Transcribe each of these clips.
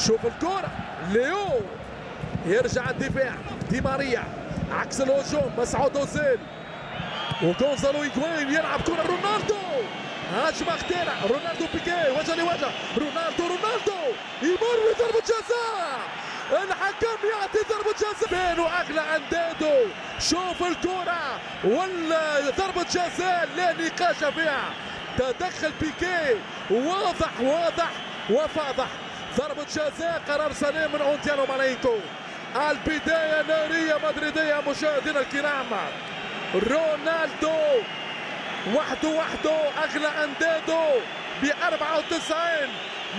شوف الكرة ليو يرجع الدفاع دي ماريا عكس الهجوم مسعود اوزيل وغونزالو إيغوين يلعب كرة رونالدو هجمة خطيرة رونالدو بيكي وجه لوجه رونالدو يمر بضربة جزاء الحكم يعطي ضربة جزاء بينو أغلى أندادو شوف الكرة ولا ضربة جزاء لا نقاش فيها تدخل بيكي واضح وفاضح ضربة جزاء قرار سليم من أونتيانو مالينكو البداية نارية مدريدية مشاهدينا الكرام رونالدو وحده أغلى أندادو ب 94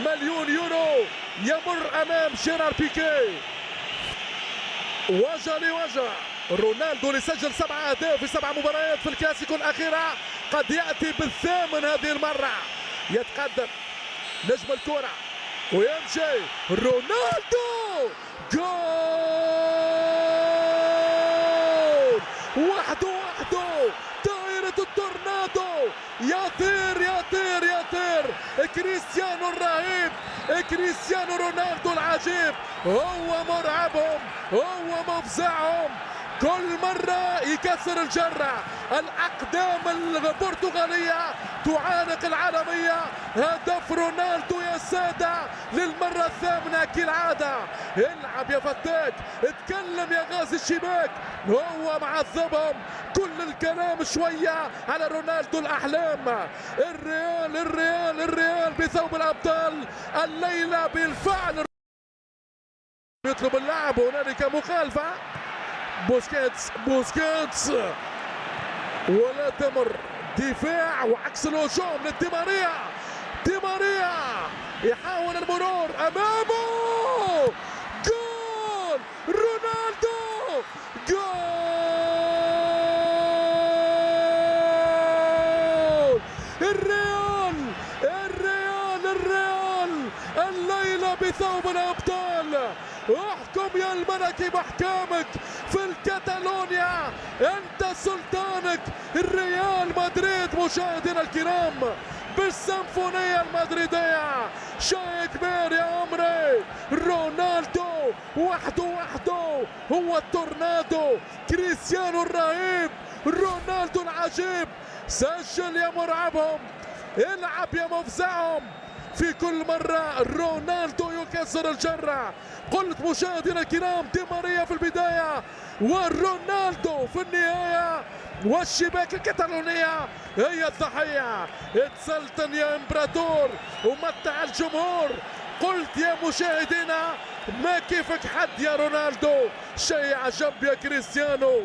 مليون يورو يمر أمام جيرار بيكي وجه لوجه رونالدو اللي سجل 7 أهداف في 7 مباريات في الكلاسيكو الأخيرة قد يأتي بالثامن هذه المرة يتقدم نجم الكرة ويمشي رونالدو جول وحده دائرة التورنادو يطير كريستيانو الرهيب كريستيانو رونالدو العجيب هو مرعبهم هو مفزعهم كل مرة يكسر الجرة الأقدام البرتغالية تعانق العالمية هدف رونالدو يا سادة للمرة الثامنة كالعادة العب يا فتاك اتكلم يا غازي الشباك هو معذبهم كل الكلام شوية على رونالدو الأحلام الريال بثوب الأبطال الليلة بالفعل يطلب اللعب هنالك مخالفة بوسكيتس ولا تمر دفاع وعكس الهجوم لدي ماريا يحاول المرور امامه جول رونالدو جول الريال الليلة بثوب الابطال احكم يا الملكي باحكامك في الكتالونيا انت سلطانك الريال مدريد مشاهدينا الكرام بالسيمفونية المدريدية شيء كبير يا عمري رونالدو وحده هو التورنادو كريستيانو الرهيب رونالدو العجيب سجل يا مرعبهم العب يا مفزعهم في كل مرة رونالدو يكسر الجرة قلت مشاهدينا الكرام دي ماريا في البداية ورونالدو في النهاية والشباك الكتالونية هي الضحية اتسلطن يا امبراطور ومتع الجمهور قلت يا مشاهدينا ما كيفك حد يا رونالدو شيء عجب يا كريستيانو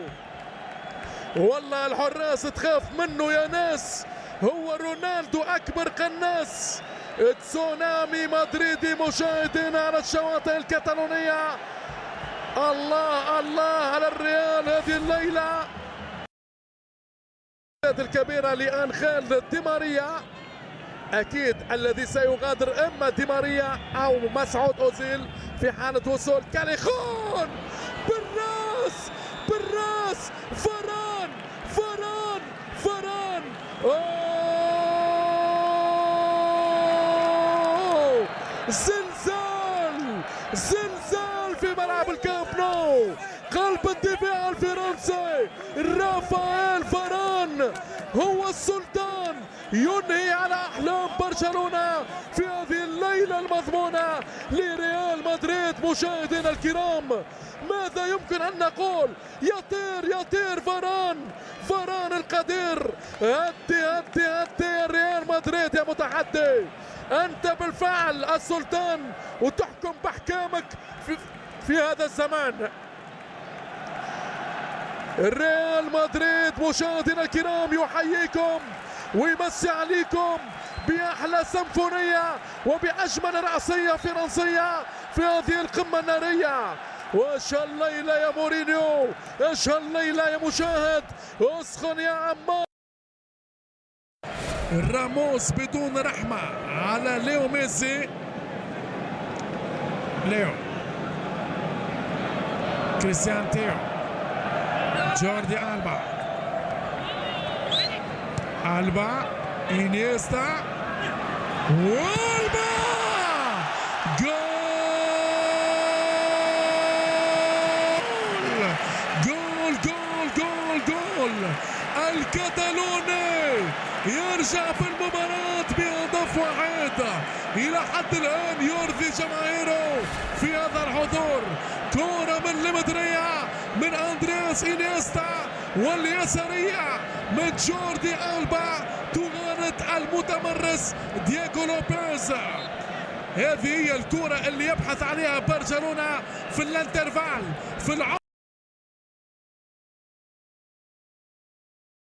والله الحراس تخاف منه يا ناس هو رونالدو أكبر قناص تسونامي مدريدي مشاهدينا على الشواطئ الكتالونية الله على الريال هذه الليلة الكبيرة لأنخيل دي ماريا أكيد الذي سيغادر إما دي ماريا أو مسعود أوزيل في حالة وصول كاليخون بالراس فران زلزال في ملعب الكامب نو قلب الدفاع الفرنسي رافائيل فاران هو السلطان ينهي على احلام برشلونة في هذه الليلة المضمونة لريال مدريد مشاهدينا الكرام ماذا يمكن ان نقول يطير فاران القدير هدي ريال مدريد يا متحدي انت بالفعل السلطان وتحكم باحكامك في هذا الزمان الريال مدريد مشاهدينا الكرام يحييكم ويمسي عليكم بأحلى سيمفونية وبأجمل رأسية فرنسية في هذه القمة النارية وايش الليلة يا مورينيو ايش الليلة يا مشاهد اسخن يا عمار راموس بدون رحمة على ليو ميسي كريستيان تيو جوردي ألبا إنيستا والبا جول الكتالوني يرجع في المباراة بهدف واحد إلى حد الآن يرضي جماهيره في هذا الحضور. كرة من لمدريا من أندرياس إنيستا، واليسارية من جوردي ألبا تغالط المتمرس دييغو لوبيز. هذه هي الكرة اللي يبحث عليها برشلونة في الانترفال في